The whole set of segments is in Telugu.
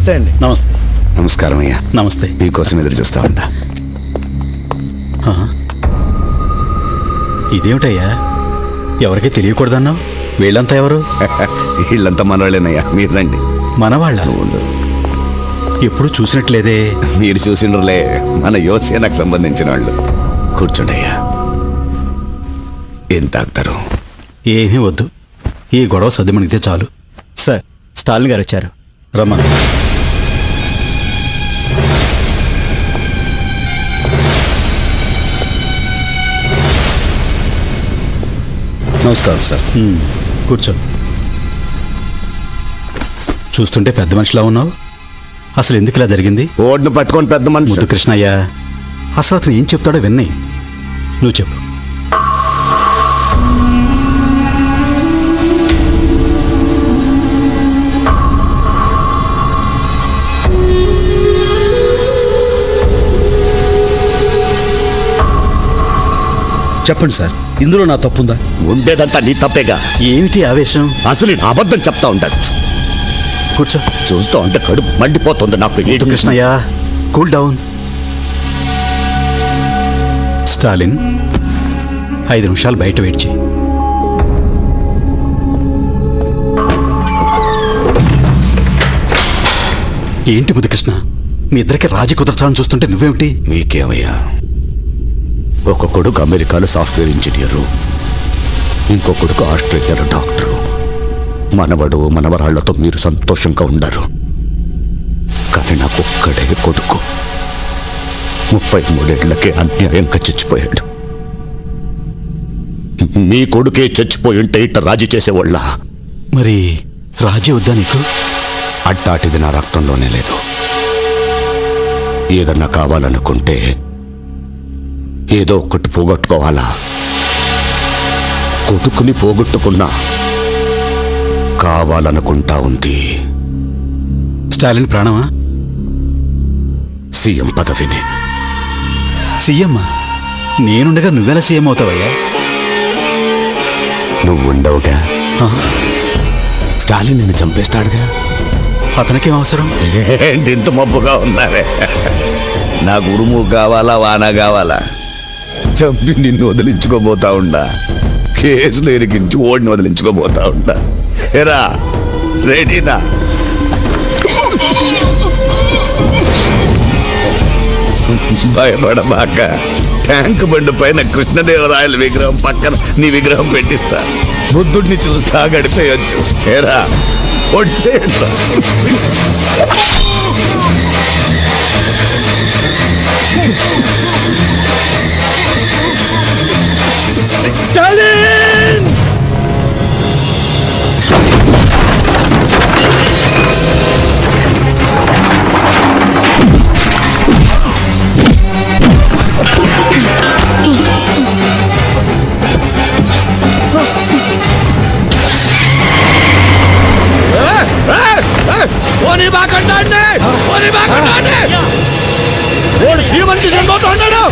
నమస్తే అండి. నమస్తే. నమస్కారం అయ్యా. నమస్తే. మీకోసం ఎదురు చూస్తా ఉంటా. ఇదేమిటయ్యా, ఎవరికీ తెలియకూడదన్నావు? వీళ్ళంతా ఎవరు? వీళ్ళంతా మనవాళ్ళేనయ్యా, మీరు రండి. మనవాళ్ళ? ఉండు, ఎప్పుడు చూసినట్లేదే. మీరు చూసినరులే, మన యువసేనకు సంబంధించిన వాళ్ళు. కూర్చోండయ్యా. ఏం తాగుతారు? ఏమీ వద్దు, ఈ గొడవ సద్దుమణిగితే చాలు. సార్, స్టాలిన్ గారు వచ్చారు. రమ్మను. నమస్కారం సార్. కూర్చో. చూస్తుంటే పెద్ద మనిషిలా ఉన్నావు. అసలు ఎందుకు ఇలా జరిగింది? ఓడ్ను పట్టుకొని పెద్ద ముద్దు మనిషి. కృష్ణయ్య, అసలు అతను ఏం చెప్తాడో విన్నాయి. నువ్వు చెప్పు. చెప్పండి సార్, ఇందులో నా తప్పుందా? ఉండేదంతా నీ తప్పేగా. ఏమిటి ఆవేశం? అసలు నేను అబద్ధం చెప్తా ఉంటాను. కూర్చో. చూస్తూ ఉంటే కడుపు మండిపోతుంది నాకు. ముద్దు కృష్ణయ్య, కూల్ డౌన్. స్టాలిన్, 5 నిమిషాలు బయట వెయిట్ చేయి. ఏంటి ముద్దు కృష్ణ, మీ ఇద్దరికి రాజీ కుదర్చాలని చూస్తుంటే నువ్వేమిటి? మీకేమయ్యా, ఒక కొడుకు అమెరికాలో సాఫ్ట్వేర్ ఇంజనీరు, ఇంకో కొడుకు ఆస్ట్రేలియాలో డాక్టరు. మనవడు మనవరాళ్లతో మీరు సంతోషంగా ఉండరు, కానీ నాకు ఒక్కడే కొడుకు 33 ఏళ్లకే అన్యాయంగా చచ్చిపోయాడు. మీ కొడుకే చచ్చిపోయి ఉంటే ఇట్ట రాజీ చేసేవాళ్ళ? మరి రాజీ వద్దా నీకు? అట్టాటిది నా రక్తంలోనే లేదు. ఏదన్నా కావాలనుకుంటే ఏదో ఒకటి పోగొట్టుకోవాలా? కొడుకుని పోగొట్టుకున్నా కావాలనుకుంటా ఉంది స్టాలిన్ ప్రాణమా? సీఎం పదవిని. సీఎం? నేనుండగా నువ్వెలా సీఎం అవుతావయ్యా? నువ్వు ఉండవుగా. ఆహా. స్టాలిన్ నిన్ను చంపేస్తాడుగా. అతనికేం అవసరం? ఏంటి ఇంత మబ్బుగా ఉన్నారే? నాకు ఉరుము కావాలా, వాన కావాలా? చంపి నిన్ను వదిలించుకోబోతా ఉండా, కేసులు ఇరికించి ఓడిని వదిలించుకోబోతా ఉండా. ఎరా, రెడీనా? భయపడబాక. ట్యాంక్ బండి పైన కృష్ణదేవరాయల విగ్రహం పక్కన నీ విగ్రహం పెట్టిస్తా. బుద్ధుడిని చూస్తా గడిపేయచ్చు. ఎరా, ఒడిసేట్రా. ఓడి సీఎంకి చనిపోతా ఉన్నాడు.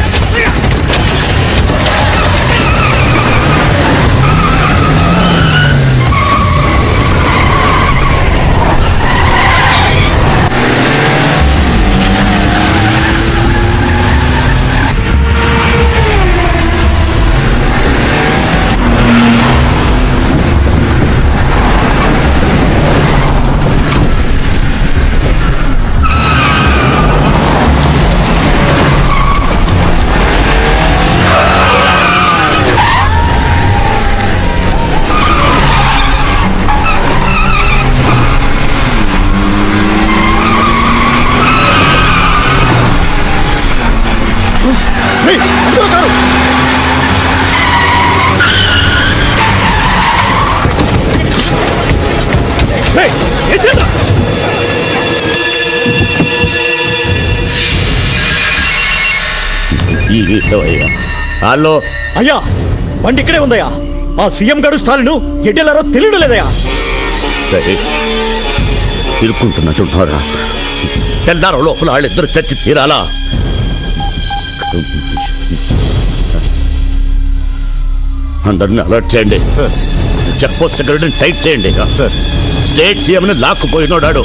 హలో అయ్యా, బండి ఇక్కడే ఉందయ్యా. ఆ సీఎం గారు స్టాలిన్ ఎడ్డెలారో తెలియడం లేదయ్యా. తిరుక్కుంటున్నట్టున్నారా? తెల్లారో లోపల వాళ్ళిద్దరు చచ్చి తీరాలా? అందరిని అలర్ట్ చేయండి. చెక్ పోస్ట్ సెక్యూరిటీని టైట్ చేయండి. సార్, స్టేట్ సీఎం ని లాక్కుపోయినోడాడు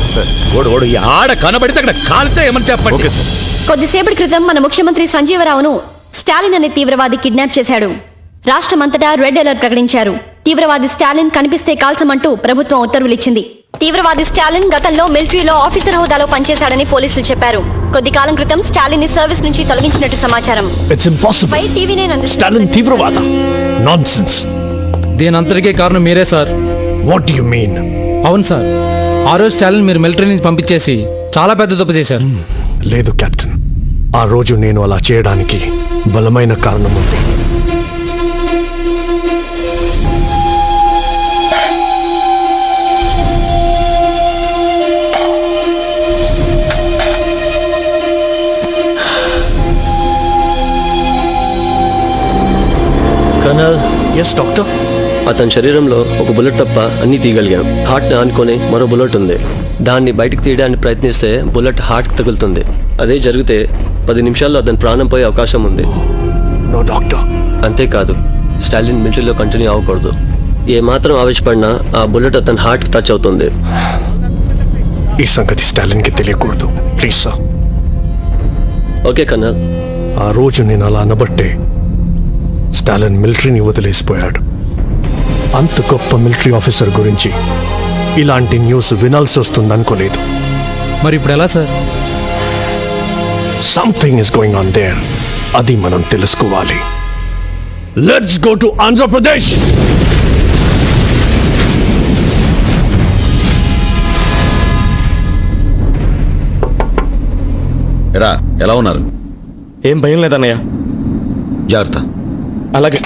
ఓడు ఈ ఆడ కనబడితే అక్కడ కాల్చేయమని చెప్పండి. కొద్దిసేపటి క్రితం మన ముఖ్యమంత్రి సంజీవరావును స్టాలిన్ అనే తీవ్రవాది కిడ్నాప్ చేశాడు. రాష్ట్రమంతటా రెడ్ అలర్ట్ ప్రకటించారు. తీవ్రవాది స్టాలిన్ కనిపిస్తే కాల్చమంటూ ప్రభుత్వం ఉత్తర్వులిచ్చింది. తీవ్రవాది స్టాలిన్ గతంలో మిలిటరీలో ఆఫీసర్ హోదాలో పనిచేశాడని పోలీసులు చెప్పారు. కొద్ది కాలం క్రితం స్టాలిన్ ని సర్వీస్ నుంచి తొలగించినట్టు సమాచారం. It's impossible. పై టీవీ నైన్ స్టాలిన్ తీవ్రవాద. నాన్సెన్స్. దీనంతటికీ కారణం మీరే సార్. What you mean? అవును సార్, ఆ రోజు స్టాలిన్ మీరు మిలిటరీ నుంచి పంపించేసి చాలా పెద్ద తప్పు చేశారు. లేదు కెప్టెన్, ఆ రోజు నేను అలా చేయడానికి బలమైన కారణం ఉంది. Colonel, yes doctor. అతని శరీరంలో ఒక బుల్లెట్ తప్ప అన్నీ తీయగలిగాం. హార్ట్ని ఆనుకొని మరో బుల్లెట్ ఉంది. దాన్ని బయటకు తీయడానికి ప్రయత్నిస్తే బుల్లెట్ హార్ట్కి తగులుతుంది. అదే జరిగితే 10 నిమిషాల్లో అతని ప్రాణం పోయే అవకాశం ఉంది. No doctor. అంతేకాదు, స్టాలిన్ మిలిటరీలో కంటిన్యూ అవ్వకూడదు. ఏ మాత్రం ఆవేశపడినా ఆ బుల్లెట్ అతని హార్ట్కి టచ్ అవుతుంది. ఈ సంగతి స్టాలిన్ కి తెలియకూడదు, ప్లీజ్ సార్. Okay colonel. ఆ రోజు నేను అలా అనబట్టే స్టాలిన్ మిలిటరీని వదిలేసిపోయాడు. అంత గొప్ప మిలిటరీ ఆఫీసర్ గురించి ఇలాంటి న్యూస్ వినాల్సి వస్తుంది అనుకోలేదు. మరి ఇప్పుడు ఎలా sir? Something is going on their. అది మనం తెలుసుకోవాలి. Let's go to Andhra Pradesh. ఎరా ఎలా ఉన్నారు? ఏం భయం లేదన్నయ్య. జాగ్రత్త. అలాగే.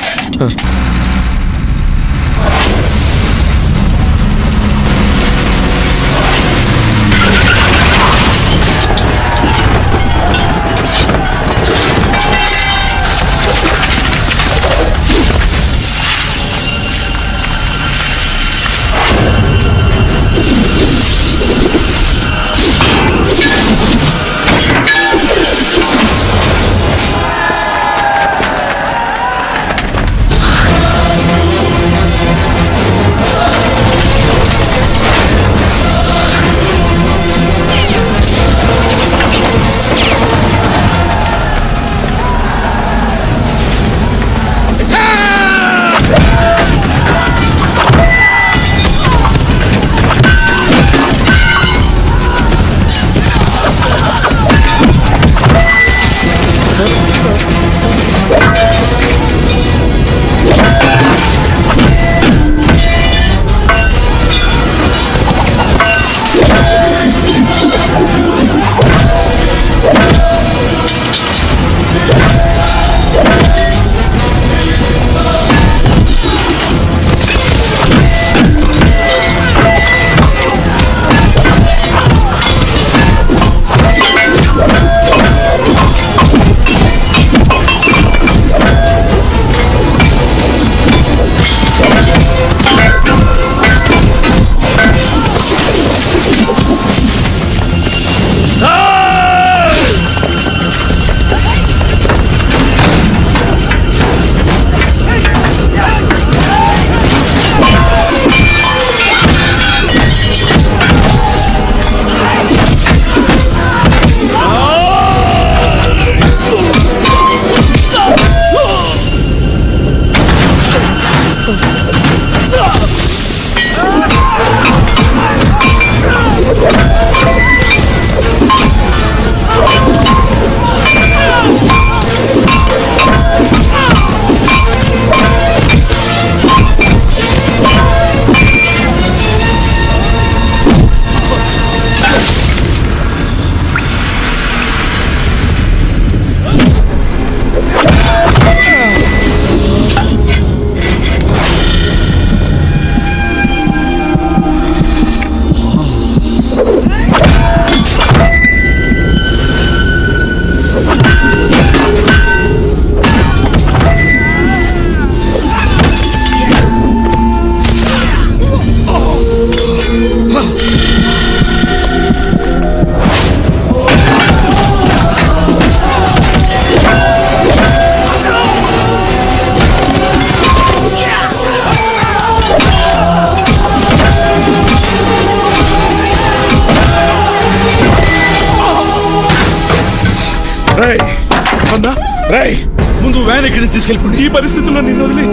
రేయ్ ముందు వ్యాన్ ఎక్కడి నుంచి తీసుకెళ్ళిపోండి. ఈ పరిస్థితుల్లో నిన్ను వదిలి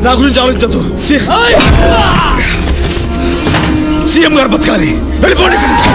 నా గురించి ఆలోచించద్దు. సీఎం గారు బతకాలి. వెళ్ళిపోండి ఇక్కడి నుంచి.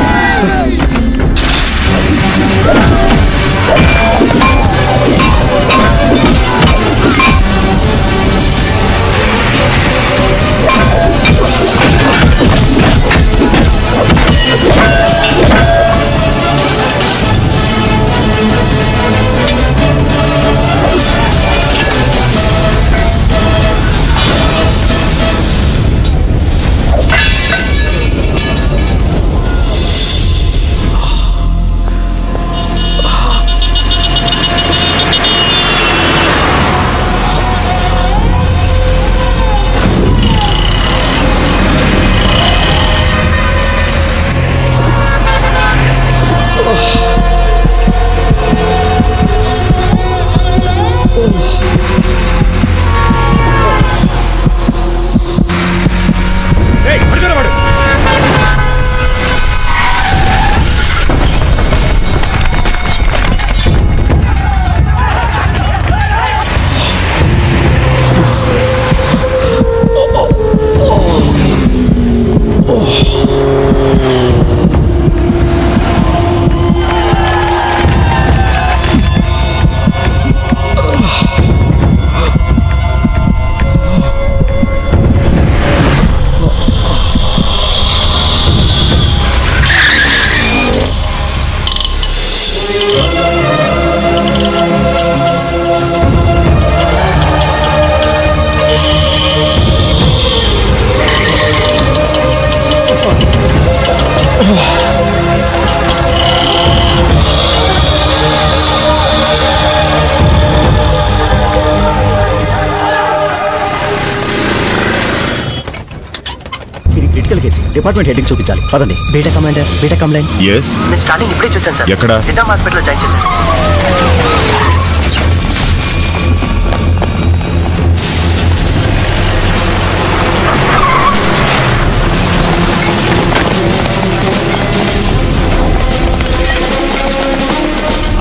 డిపార్ట్మెంట్ హెడ్కి చూపించాలి. పదండి. Beta commander, beta complaint. Yes నేను స్టాలిన్ ఇప్పుడే చూశాను సార్. ఎక్కడ? నిజాం హాస్పిటల్లో జాయిన్ చేశాను.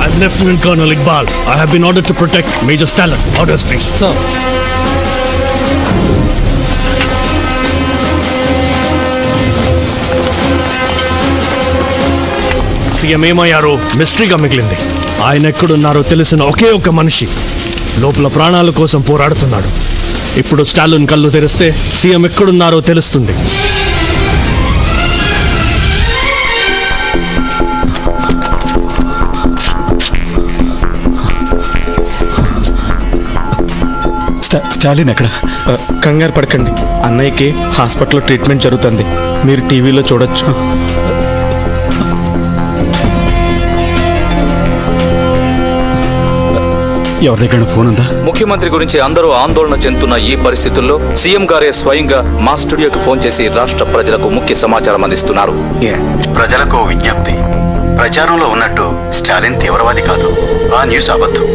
I'm Lieutenant Colonel Iqbal. I have been ordered to protect Major Stalin. Orders, please. Sir CM ఏమయ్యారో మిస్టరీగా మిగిలింది. ఆయన ఎక్కడున్నారో తెలిసిన ఒకే ఒక్క మనిషి లోపల ప్రాణాల కోసం పోరాడుతున్నాడు. ఇప్పుడు స్టాలిన్ కళ్ళు తెరిస్తే సీఎం ఎక్కడున్నారో తెలుస్తుంది. స్టాలిన్ ఎక్కడ? కంగారు పడకండి, అన్నయ్యకి హాస్పిటల్లో ట్రీట్మెంట్ జరుగుతుంది. మీరు టీవీలో చూడొచ్చు. ఎవరి దగ్గర ఫోన్ ఉందా? ముఖ్యమంత్రి గురించి అందరూ ఆందోళన చెందుతున్న ఈ పరిస్థితుల్లో సీఎం గారే స్వయంగా మా స్టూడియోకి ఫోన్ చేసి రాష్ట్ర ప్రజలకు ముఖ్య సమాచారం అందిస్తున్నారు. ప్రజలకు విజ్ఞప్తి. ప్రచారంలో ఉన్నట్టు స్టాలిన్ తీవ్రవాది కాదు. ఆ న్యూస్ అబద్ధం.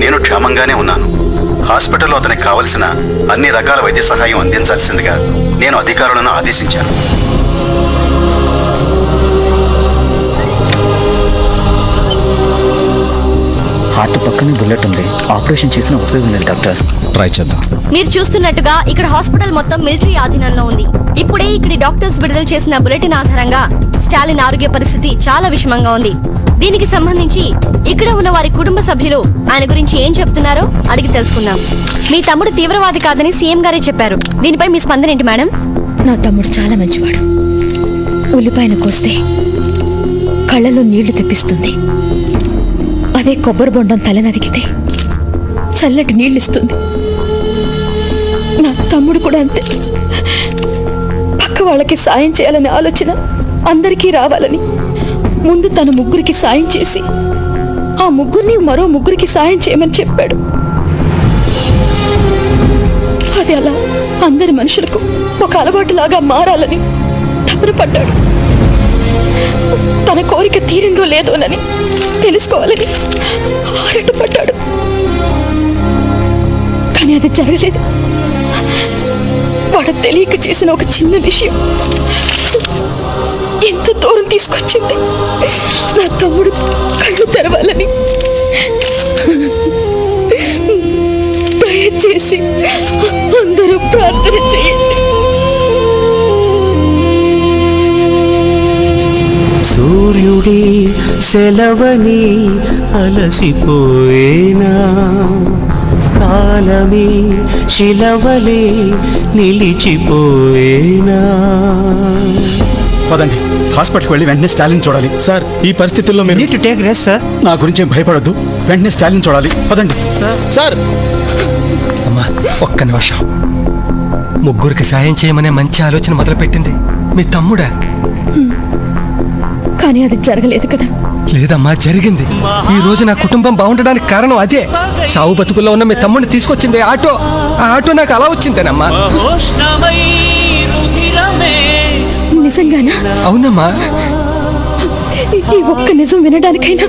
నేను క్షేమంగానే ఉన్నాను. హాస్పిటల్లో అతనికి కావలసిన అన్ని రకాల వైద్య సహాయం అందించాల్సిందిగా నేను అధికారులను ఆదేశించాను. హార్ట్ పక్కనే బుల్లెట్ ఉంది. ఆపరేషన్ చేసిన ఉపయోగం లేదు డాక్టర్. ట్రై చేద్దాం. మీరు చూస్తున్నట్టుగా ఇక్కడ హాస్పిటల్ మొత్తం మిలిటరీ ఆధీనంలో ఉంది. ఇప్పుడే ఇక్కడి డాక్టర్స్ విడుదల చేసిన బులెటిన్ ఆధారంగా స్టాలిన్ ఆరోగ్య పరిస్థితి చాలా విషమంగా ఉంది. దీనికి సంబంధించి ఇక్కడ ఉన్న వారి కుటుంబ సభ్యులు ఆయన గురించి ఏం చెప్తున్నారో అడిగి తెలుసుకుందాం. మీ తమ్ముడు తీవ్రవాది కాదని సీఎం గారే చెప్పారు. దీనిపై మీ స్పందన ఏంటి మేడం? నా తమ్ముడు చాలా మంచివాడు. ఉల్లిపాయను కోస్తే కళ్ళలో నీళ్లు తెప్పిస్తుంది. అదే కొబ్బరి బొండం తల నరికితే చల్లటి నీళ్ళిస్తుంది. నా తమ్ముడు కూడా అంతే. పక్క వాళ్ళకి సాయం చేయాలనే ఆలోచన అందరికీ రావాలని ముందు తన ముగ్గురికి సాయం చేసి ఆ ముగ్గురిని మరో ముగ్గురికి సాయం చేయమని చెప్పాడు. అది అలా అందరి మనుషులకు ఒక అలవాటులాగా మారాలని తపన పడ్డాడు. తన కోరిక తీరిందో లేదోనని తెలుసుకోవాలని ఆరాటపడ్డాడు. కానీ అది జరగలేదు. వాడు తెలియక చేసిన ఒక చిన్న విషయం ఎంత దూరం తీసుకొచ్చింది. నా తమ్ముడు కళ్ళు తెరవాలని ప్రార్థన చేయండి. సూర్యుడి సెలవని అలసిపోయేనా, కాలమే శిలవలే నిలిచిపోయేనా. పదండి, హాస్పిటల్కి వెళ్ళి వెంటనే స్టాలిన్ చూడాలి. సార్ ఈ పరిస్థితుల్లో మీరు నీట్ టేక్ రెస్ట్ సార్. నా గురించి ఏం భయపడొద్దు, వెంటనే స్టాలిన్ చూడాలి. పదండి. సార్ అమ్మా ఒక్క నిమిషం. ముగ్గురికి సాయం చేయమనే మంచి ఆలోచన మొదలుపెట్టింది మీ తమ్ముడా? కానీ అది జరగలేదు కదా. లేదమ్మా, జరిగింది. ఈ రోజు నా కుటుంబం బాగుండడానికి కారణం అదే. చావు బతుకుల్లో ఉన్న మీ తమ్ముడిని తీసుకొచ్చింది ఆటో. ఆ ఆటో నాకు అలా వచ్చిందేనమ్మా. నిజంగానా? అవునమ్మా. ఈ ఒక్క నిజం వినడానికైనా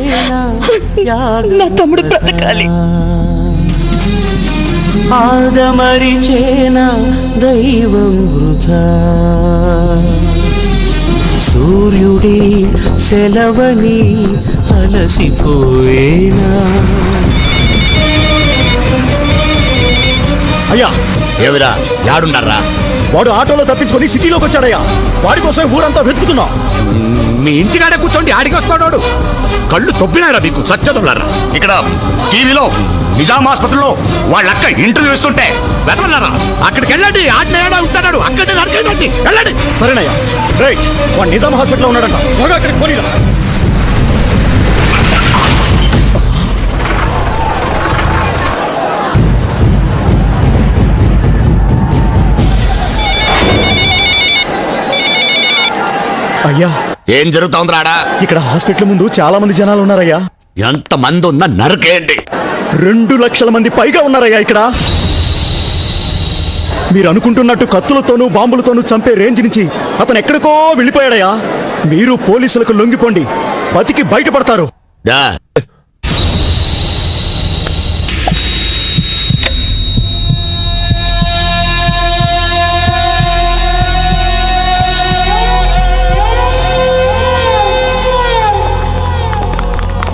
నా తమ్ముడు బ్రతకాలి. ఆదమరిచేనా దైవం వృధా, సూర్యుడి సెలవని అలసిపోయేనా. అయ్యా ఏవిరా, యాడున్నారా? వాడు ఆటోలో తప్పించుకొని సిటీలోకి వచ్చాడయ్యా. వాడి కోసం ఊరంతా వెతుకుతున్నా. మీ ఇంటికాడే కూర్చోండి, ఆడికి వస్తాడు. కళ్ళు తొప్పినారా మీకు సత్యదొల్లారా? ఇక్కడ టీవీలో నిజాం ఆసుపత్రిలో వాళ్ళ అక్క ఇంటర్వ్యూ ఇస్తుంటే వెతవన్నారా? అక్కడికి వెళ్ళండి, ఆడినాడా ఉంటాడు, అక్కడే నరికేయండి, వెళ్ళండి. సరేనయ్యా. రైట్, వాడు నిజాం హాస్పిటల్లో ఉన్నాడంట, త్వరగా అక్కడికి పోనీరా. అయ్యా ఏం జరుగుతోంది రాడా? ఇక్కడ హాస్పిటల్ ముందు చాలా మంది జనాలు ఉన్నారయ్యా. ఎంత మంది ఉన్నా నరకేయండి. 2 లక్షల మంది పైగా ఉన్నారయ్యా ఇక్కడ. మీరు అనుకుంటున్నట్టు కత్తులతోనూ బాంబులతోనూ చంపే రేంజ్ నుంచి అతను ఎక్కడికో వెళ్ళిపోయాడయ్యా. మీరు పోలీసులకు లొంగిపోండి, బతికి బయటపడతారు.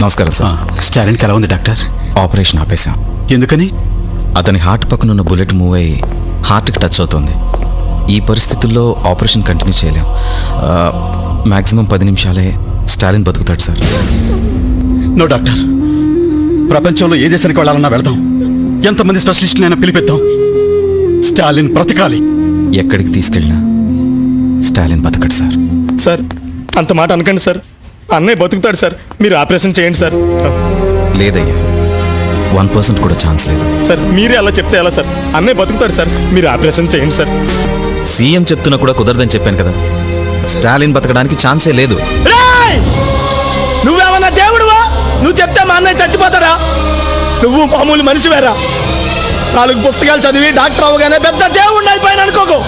నమస్కారం సార్. స్టాలిన్కి ఎలా ఉంది డాక్టర్? ఆపరేషన్ ఆపేశాం. ఎందుకని? అతని హార్ట్ పక్కన ఉన్న బుల్లెట్ మూవ్ అయ్యి హార్ట్కి టచ్ అవుతుంది. ఈ పరిస్థితుల్లో ఆపరేషన్ కంటిన్యూ చేయలేం. మ్యాక్సిమం 10 నిమిషాలే స్టాలిన్ బతుకుతాడు సార్. నో డాక్టర్, ప్రపంచంలో ఏ దేశానికి వెళ్ళాలన్నా వెళదాం, ఎంతమంది స్పెషలిస్టులైనా పిలిపిద్దాం. స్టాలిన్ బ్రతకాలి. ఎక్కడికి తీసుకెళ్ళినా స్టాలిన్ బతకడు సార్. సార్ అంత మాట అనకండి సార్. అన్నయ్య బతుకుతాడు సార్, మీరు ఆపరేషన్ చేయండి సార్. లేదయ్యా, 1% కూడా ఛాన్స్ లేదు. సార్ మీరే అలా చెప్తే ఎలా సార్? అన్నయ్య బతుకుతాడు సార్, మీరు ఆపరేషన్ చేయండి సార్. సీఎం చెప్తున్నా కూడా కుదరదని చెప్పాను కదా. స్టాలిన్ బతకడానికి ఛాన్సే లేదు. నువ్వేమన్నా దేవుడువా? నువ్వు చెప్తే మా అన్నయ్య చచ్చిపోతాడా? నువ్వు మామూలు మనిషివేరా. 4 పుస్తకాలు చదివి డాక్టర్ అవగానే పెద్ద దేవుడిని అయిపోయాను అనుకోకు.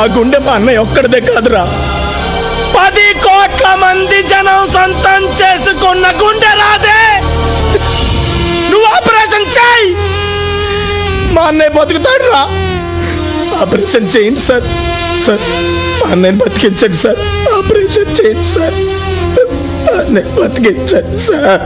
ఆ గుండె మా అన్నయ్య ఒక్కడిదే కాదురా, 10 కోట్ల మంది జనం సొంతం చేసుకున్న గుండె రాదే. నువ్వు ఆపరేషన్ చేయి, మా అన్నయ్య బతుకుతాడు రా. ఆపరేషన్ చేయండి సార్. సార్ అన్నయ్యని బతికించండి సార్, ఆపరేషన్ చేయండి సార్, అన్నయ్య బతికించండి సార్.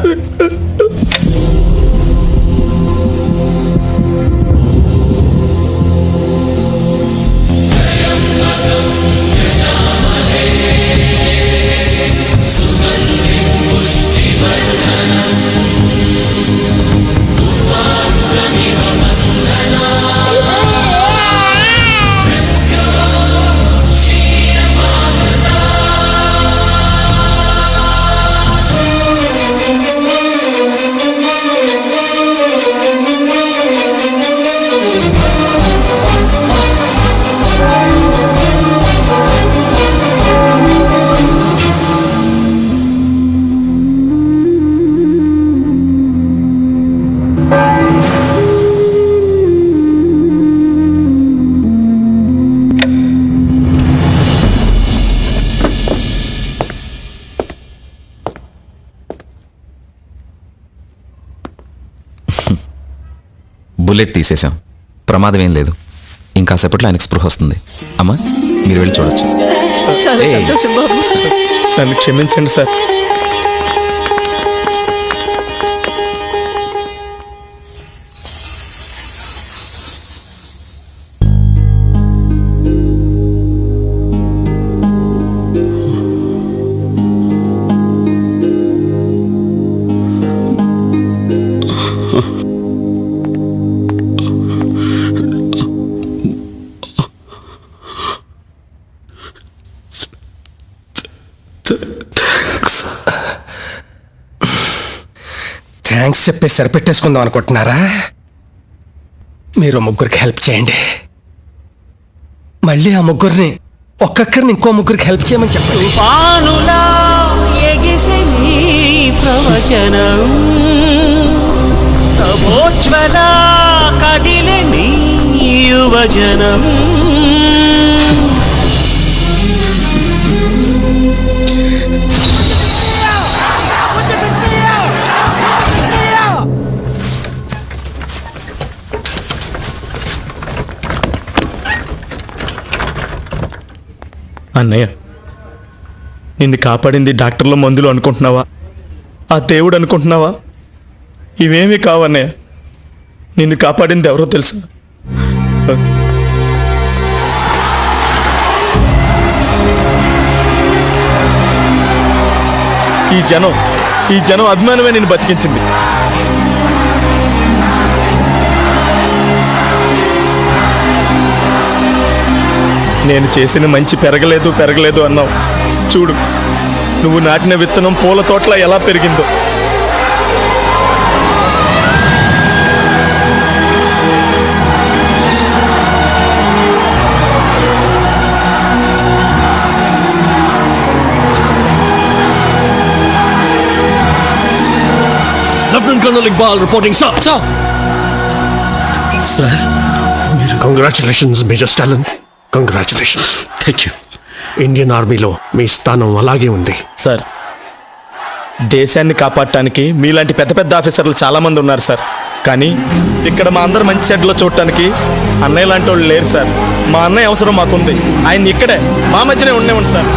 బుల్లెట్ తీసేశాం, ప్రమాదం ఏం లేదు. ఇంకా సేపట్లో ఆయనకు స్పృహ వస్తుంది. అమ్మా మీరు వెళ్ళి చూడొచ్చు. చాలా సంతోషం బాబు. నన్ను క్షమించండి సార్. థ్యాంక్స్ చెప్పేసి సరిపెట్టేసుకుందాం అనుకుంటున్నారా? మీరు ముగ్గురికి హెల్ప్ చేయండి, మళ్ళీ ఆ ముగ్గురిని ఒక్కొక్కరిని ఇంకో ముగ్గురికి హెల్ప్ చేయమని చెప్పండి. పానులా ఎగిసే నీ ప్రవచనం, తపోజ్వల కదిలే నీ యువజనం. అన్నయ్య, నిన్ను కాపాడింది డాక్టర్ల మందులు అనుకుంటున్నావా, ఆ దేవుడు అనుకుంటున్నావా? ఇవేమీ కావన్నయ్య, నిన్ను కాపాడింది ఎవరో తెలుసా? ఈ జనం అభిమానమే నిన్ను బతికించింది. నేను చేసిన మంచి పెరగలేదు అన్నావు. చూడు, నువ్వు నాటిన విత్తనం పూల తోటలా ఎలా పెరిగిందో. Lieutenant colonel Iqbal reporting. Sir congratulations major Stalin, congratulations. Thank you. Indian ఆర్మీలో మీ స్థానం అలాగే ఉంది. సార్, దేశాన్ని కాపాడటానికి మీలాంటి పెద్ద పెద్ద ఆఫీసర్లు చాలా మంది ఉన్నారు సార్. కానీ ఇక్కడ మా అందరు మంచి చెడ్లో చూడటానికి అన్నయ్య లాంటి వాళ్ళు లేరు సార్. మా అన్నయ్య అవసరం మాకుంది. ఆయన ఇక్కడే మా మధ్యనే ఉండేవాడు సార్.